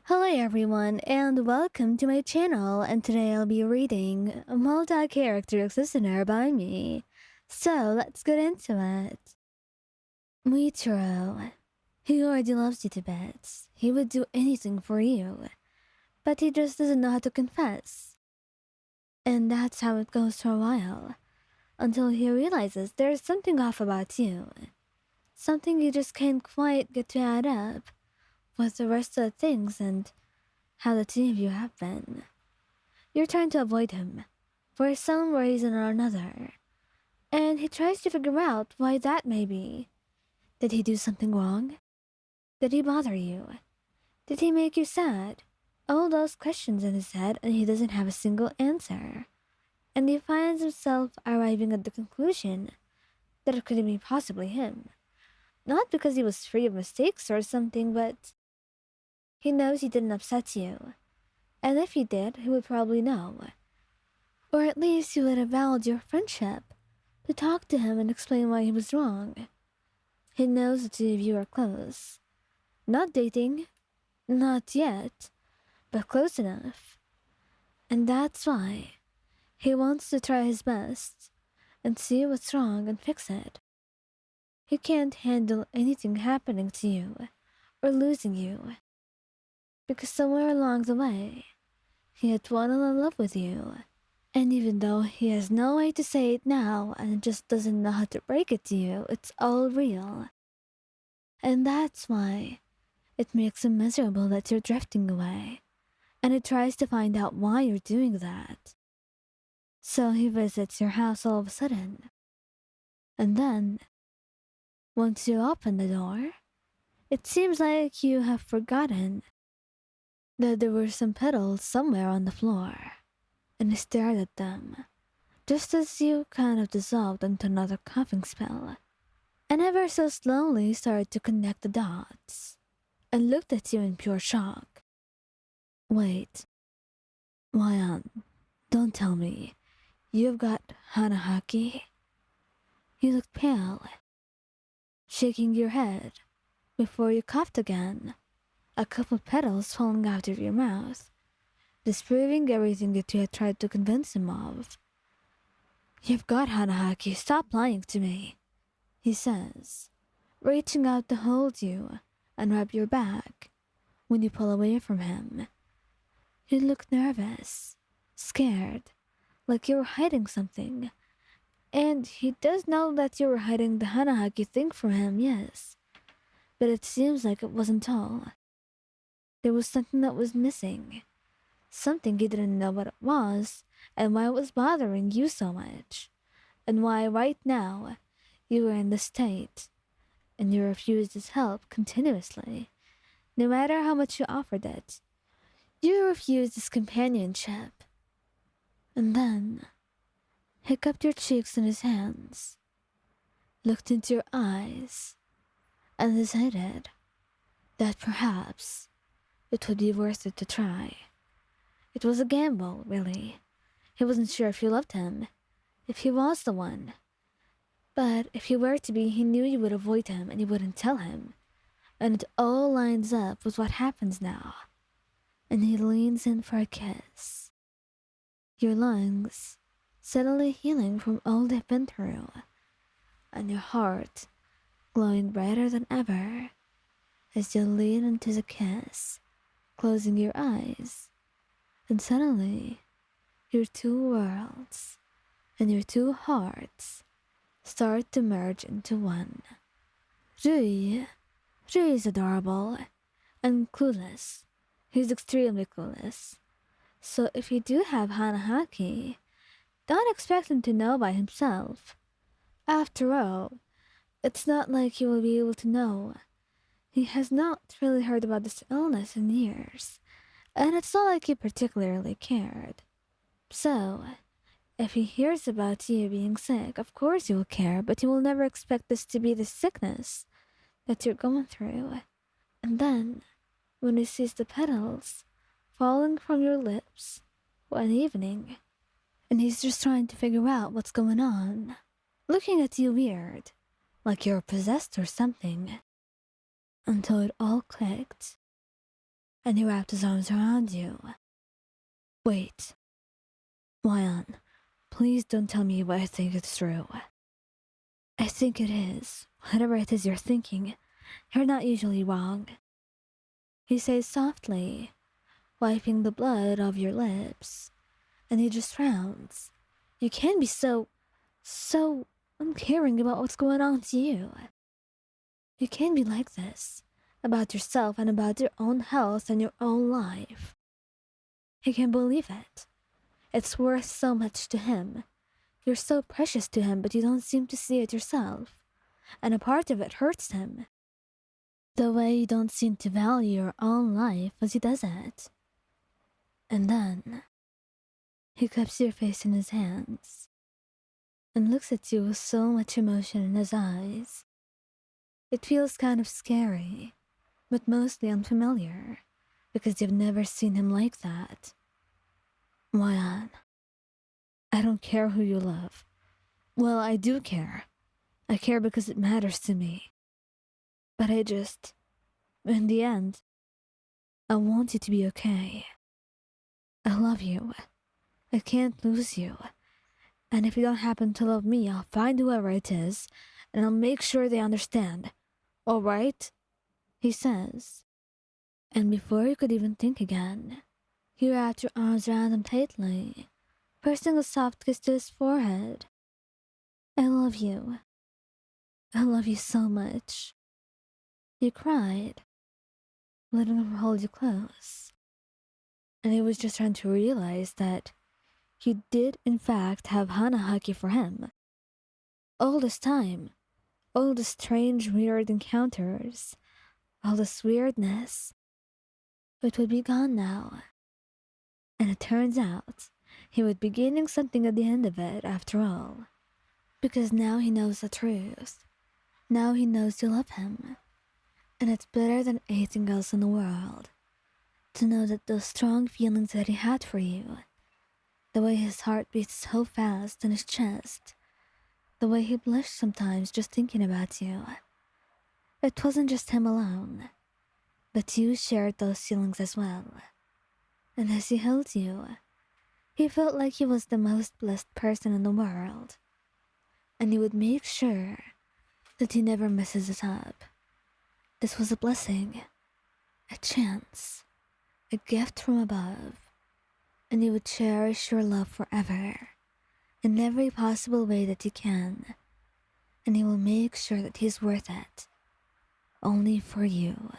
Hello everyone and welcome to my channel, and today I'll be reading a multi-character listener by me. So let's get into it. Muichirou. He already loves you to bits. He would do anything for you. But he just doesn't know how to confess. And that's how it goes for a while. Until he realizes there's something off about you. Something you just can't quite get to add up with the rest of the things and how the two of you have been. You're trying to avoid him, for some reason or another, and he tries to figure out why that may be. Did he do something wrong? Did he bother you? Did he make you sad? All those questions in his head, and he doesn't have a single answer. And he finds himself arriving at the conclusion that it couldn't be possibly him. Not because he was free of mistakes or something, but he knows he didn't upset you. And if he did, he would probably know. Or at least you would have valued your friendship to talk to him and explain why he was wrong. He knows the two of you are close. Not dating, not yet, but close enough. And that's why he wants to try his best and see what's wrong and fix it. He can't handle anything happening to you or losing you, because somewhere along the way, he had fallen in love with you. And even though he has no way to say it now and just doesn't know how to break it to you, it's all real. And that's why it makes him miserable that you're drifting away. And he tries to find out why you're doing that. So he visits your house all of a sudden. And then, once you open the door, it seems like you have forgotten that there were some petals somewhere on the floor. And he stared at them, just as you kind of dissolved into another coughing spell, and ever so slowly started to connect the dots, and looked at you in pure shock. Wait, Lion, don't tell me. You've got hanahaki? You looked pale, shaking your head, before you coughed again, a couple petals falling out of your mouth, disproving everything that you had tried to convince him of. You've got hanahaki, stop lying to me, he says, reaching out to hold you and rub your back when you pull away from him. You look nervous, scared, like you were hiding something. And he does know that you were hiding the hanahaki thing from him, yes. But it seems like it wasn't all. There was something that was missing. Something he didn't know what it was, and why it was bothering you so much, and why right now you were in this state, and you refused his help continuously, no matter how much you offered it. You refused his companionship. And then he cupped your cheeks in his hands, looked into your eyes, and decided that perhaps it would be worth it to try. It was a gamble, really. He wasn't sure if you loved him, if he was the one. But if he were to be, he knew you would avoid him and you wouldn't tell him. And it all lines up with what happens now. And he leans in for a kiss. Your lungs suddenly healing from all they've been through, and your heart glowing brighter than ever as you lean into the kiss, closing your eyes. And suddenly, your two worlds and your two hearts start to merge into one. Rui. Rui is adorable and clueless. He's extremely clueless. So if you do have hanahaki, don't expect him to know by himself. After all, it's not like he will be able to know. He has not really heard about this illness in years. And it's not like he particularly cared. So, if he hears about you being sick, of course he will care, but he will never expect this to be the sickness that you're going through. And then, when he sees the petals falling from your lips one evening, and he's just trying to figure out what's going on, looking at you weird, like you're possessed or something, until it all clicked. and he wrapped his arms around you. Wait. Wyan, please don't tell me what I think is true. I think it is. Whatever it is you're thinking, you're not usually wrong. He says softly, wiping the blood off your lips, and he just frowns. You can't be so uncaring about what's going on to you. You can't be like this, about yourself and about your own health and your own life. He can't believe it. It's worth so much to him. You're so precious to him, but you don't seem to see it yourself. And a part of it hurts him. The way you don't seem to value your own life as he does it. And then, he cups your face in his hands and looks at you with so much emotion in his eyes. It feels kind of scary, but mostly unfamiliar, because you've never seen him like that. Wyan, I don't care who you love. Well, I do care. I care because it matters to me. But in the end, I want you to be okay. I love you. I can't lose you. And if you don't happen to love me, I'll find whoever it is, and I'll make sure they understand. All right? He says. And before you could even think again, you wrapped your arms around him tightly, pressing a soft kiss to his forehead. I love you. I love you so much. You cried, letting him hold you close. And he was just trying to realize that you did in fact have hanahaki for him. All this time, all the strange weird encounters, all this weirdness, it would be gone now. And it turns out, he would be gaining something at the end of it after all. Because now he knows the truth. Now he knows you love him. And it's better than anything else in the world to know that those strong feelings that he had for you, the way his heart beats so fast in his chest, the way he blushed sometimes just thinking about you, it wasn't just him alone, but you shared those feelings as well. And as he held you, he felt like he was the most blessed person in the world, and he would make sure that he never messes it up. This was a blessing, a chance, a gift from above, and he would cherish your love forever, in every possible way that he can, and he will make sure that he's worth it, only for you.